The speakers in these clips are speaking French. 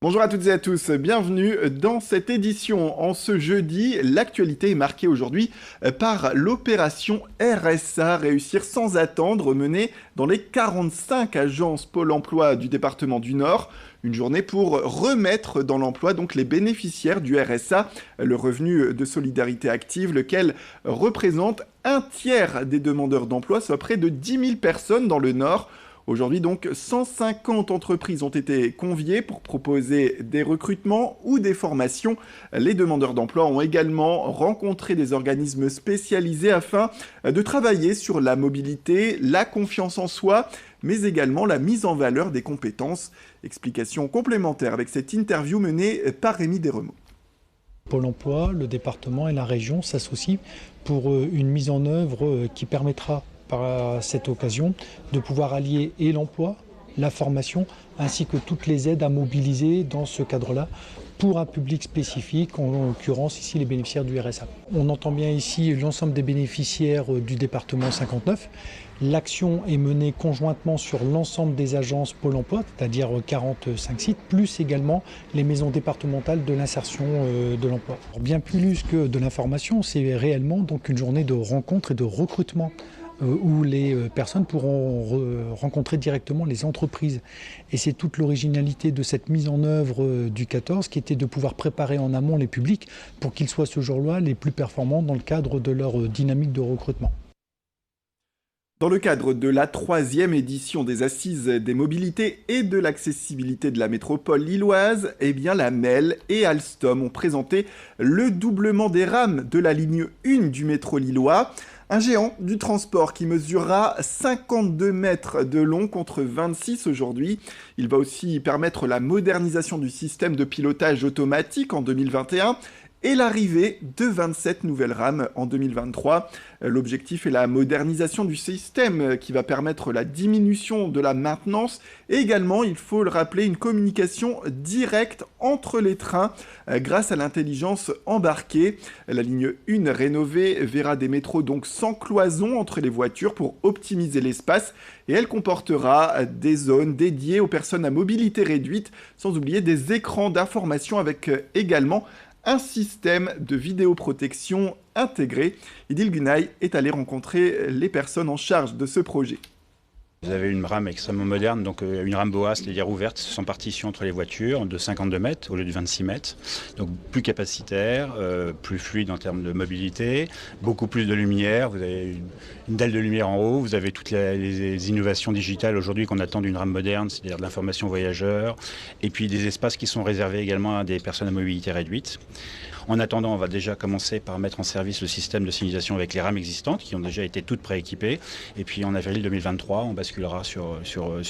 Bonjour à toutes et à tous, bienvenue dans cette édition. En ce jeudi, l'actualité est marquée aujourd'hui par l'opération RSA, réussir sans attendre, menée dans les 45 agences Pôle emploi du département du Nord. Une journée pour remettre dans l'emploi donc les bénéficiaires du RSA, le revenu de solidarité active, lequel représente un tiers des demandeurs d'emploi, soit près de 10 000 personnes dans le Nord. Aujourd'hui donc, 150 entreprises ont été conviées pour proposer des recrutements ou des formations. Les demandeurs d'emploi ont également rencontré des organismes spécialisés afin de travailler sur la mobilité, la confiance en soi, mais également la mise en valeur des compétences. Explication complémentaire avec cette interview menée par Rémi Desremeaux. Pôle emploi, le département et la région s'associent pour une mise en œuvre qui permettra par cette occasion de pouvoir allier et l'emploi, la formation, ainsi que toutes les aides à mobiliser dans ce cadre-là pour un public spécifique, en l'occurrence ici les bénéficiaires du RSA. On entend bien ici l'ensemble des bénéficiaires du département 59. L'action est menée conjointement sur l'ensemble des agences Pôle emploi, c'est-à-dire 45 sites, plus également les maisons départementales de l'insertion de l'emploi. Bien plus que de l'information, c'est réellement donc une journée de rencontre et de recrutement où les personnes pourront rencontrer directement les entreprises. Et c'est toute l'originalité de cette mise en œuvre du 14 qui était de pouvoir préparer en amont les publics pour qu'ils soient ce jour-là les plus performants dans le cadre de leur dynamique de recrutement. Dans le cadre de la 3e édition des Assises des mobilités et de l'accessibilité de la métropole lilloise, la MEL et Alstom ont présenté le doublement des rames de la ligne 1 du métro lillois. Un géant du transport qui mesurera 52 mètres de long contre 26 aujourd'hui. Il va aussi permettre la modernisation du système de pilotage automatique en 2021 et l'arrivée de 27 nouvelles rames en 2023. L'objectif est la modernisation du système qui va permettre la diminution de la maintenance et également, il faut le rappeler, une communication directe entre les trains grâce à l'intelligence embarquée. La ligne 1 rénovée verra des métros donc sans cloison entre les voitures pour optimiser l'espace et elle comportera des zones dédiées aux personnes à mobilité réduite, sans oublier des écrans d'information avec également un système de vidéoprotection intégré. Idil Gunay est allé rencontrer les personnes en charge de ce projet. Vous avez une rame extrêmement moderne, donc une rame BOA, c'est-à-dire ouverte, sans partition entre les voitures, de 52 mètres au lieu de 26 mètres. Donc plus capacitaire, plus fluide en termes de mobilité, beaucoup plus de lumière. Vous avez une dalle de lumière en haut, vous avez toutes les innovations digitales aujourd'hui qu'on attend d'une rame moderne, c'est-à-dire de l'information voyageur, et puis des espaces qui sont réservés également à des personnes à mobilité réduite. En attendant, on va déjà commencer par mettre en service le système de signalisation avec les rames existantes qui ont déjà été toutes prééquipées. Et puis en avril 2023, on basculera sur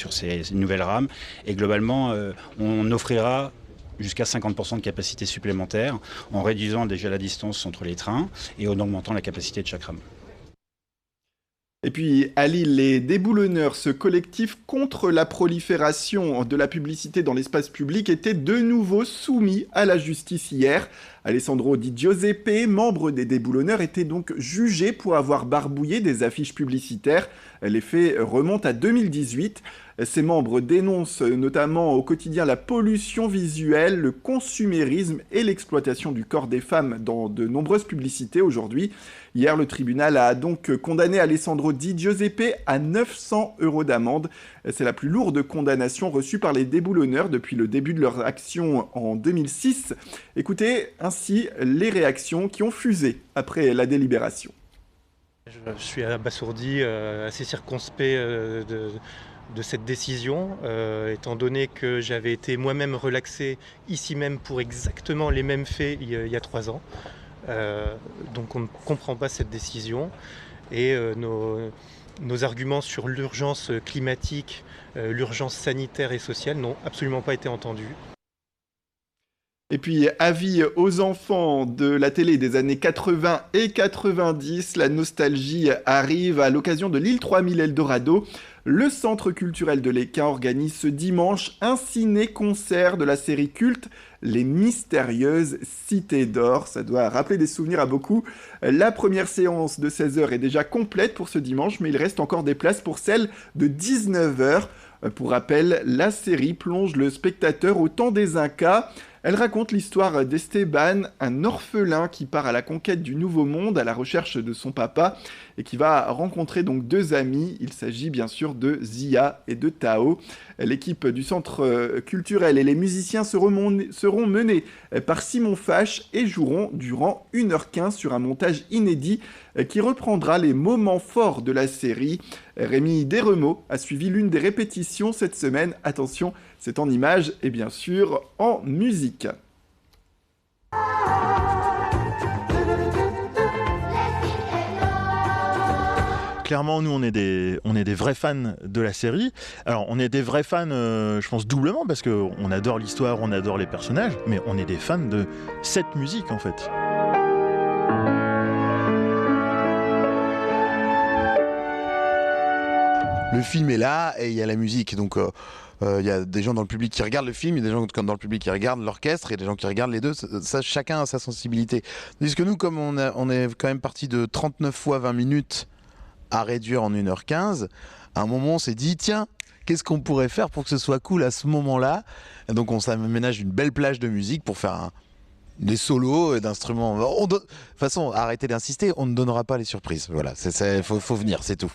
ces nouvelles rames. Et globalement, on offrira jusqu'à 50% de capacité supplémentaire en réduisant déjà la distance entre les trains et en augmentant la capacité de chaque rame. Et puis à Lille, les déboulonneurs, ce collectif contre la prolifération de la publicité dans l'espace public, était de nouveau soumis à la justice hier. Alessandro Di Giuseppe, membre des déboulonneurs, était donc jugé pour avoir barbouillé des affiches publicitaires. Les faits remontent à 2018. Ses membres dénoncent notamment au quotidien la pollution visuelle, le consumérisme et l'exploitation du corps des femmes dans de nombreuses publicités aujourd'hui. Hier, le tribunal a donc condamné Alessandro Di Giuseppe à 900 € d'amende. C'est la plus lourde condamnation reçue par les déboulonneurs depuis le début de leur action en 2006. Écoutez ainsi les réactions qui ont fusé après la délibération. Je suis abasourdi, assez circonspect de cette décision, étant donné que j'avais été moi-même relaxé ici même pour exactement les mêmes faits il y a 3 ans. Donc on ne comprend pas cette décision et nos arguments sur l'urgence climatique, l'urgence sanitaire et sociale n'ont absolument pas été entendus. Et puis, avis aux enfants de la télé des années 80 et 90, la nostalgie arrive à l'occasion de l'île 3000 Eldorado. Le Centre culturel de l'Équin organise ce dimanche un ciné-concert de la série culte Les Mystérieuses Cités d'Or. Ça doit rappeler des souvenirs à beaucoup. La première séance de 16 h est déjà complète pour ce dimanche, mais il reste encore des places pour celle de 19 h. Pour rappel, la série plonge le spectateur au temps des Incas. Elle raconte l'histoire d'Esteban, un orphelin qui part à la conquête du Nouveau Monde à la recherche de son papa et qui va rencontrer donc deux amis. Il s'agit bien sûr de Zia et de Tao. L'équipe du centre culturel et les musiciens seront menés par Simon Fache et joueront durant 1h15 sur un montage inédit qui reprendra les moments forts de la série. Rémi Desremeaux a suivi l'une des répétitions cette semaine. Attention, c'est en images et bien sûr en musique. Clairement, nous, on est des vrais fans de la série. Alors, on est des vrais fans, je pense, doublement, parce qu'on adore l'histoire, on adore les personnages, mais on est des fans de cette musique, en fait. Le film est là et il y a la musique, donc il y a des gens dans le public qui regardent le film, il y a des gens dans le public qui regardent l'orchestre, et des gens qui regardent les deux, ça, chacun a sa sensibilité. Tandis que nous, comme on est quand même parti de 39 fois 20 minutes à réduire en 1h15, à un moment on s'est dit, tiens, qu'est-ce qu'on pourrait faire pour que ce soit cool à ce moment-là? Et donc on s'aménage une belle plage de musique pour faire des solos d'instruments. De toute façon, arrêtez d'insister, on ne donnera pas les surprises. Voilà, faut venir, c'est tout.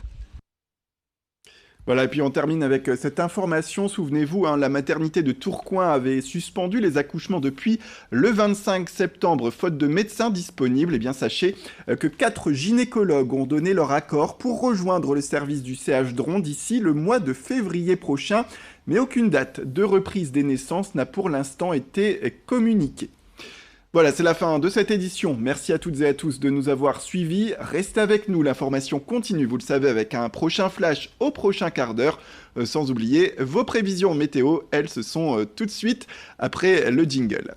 Voilà, et puis on termine avec cette information. Souvenez-vous, la maternité de Tourcoing avait suspendu les accouchements depuis le 25 septembre, faute de médecins disponibles. Eh bien, sachez que 4 gynécologues ont donné leur accord pour rejoindre le service du CH Dron d'ici le mois de février prochain. Mais aucune date de reprise des naissances n'a pour l'instant été communiquée. Voilà, c'est la fin de cette édition. Merci à toutes et à tous de nous avoir suivis. Restez avec nous, l'information continue, vous le savez, avec un prochain flash au prochain quart d'heure. Sans oublier vos prévisions météo, elles se sont tout de suite après le jingle.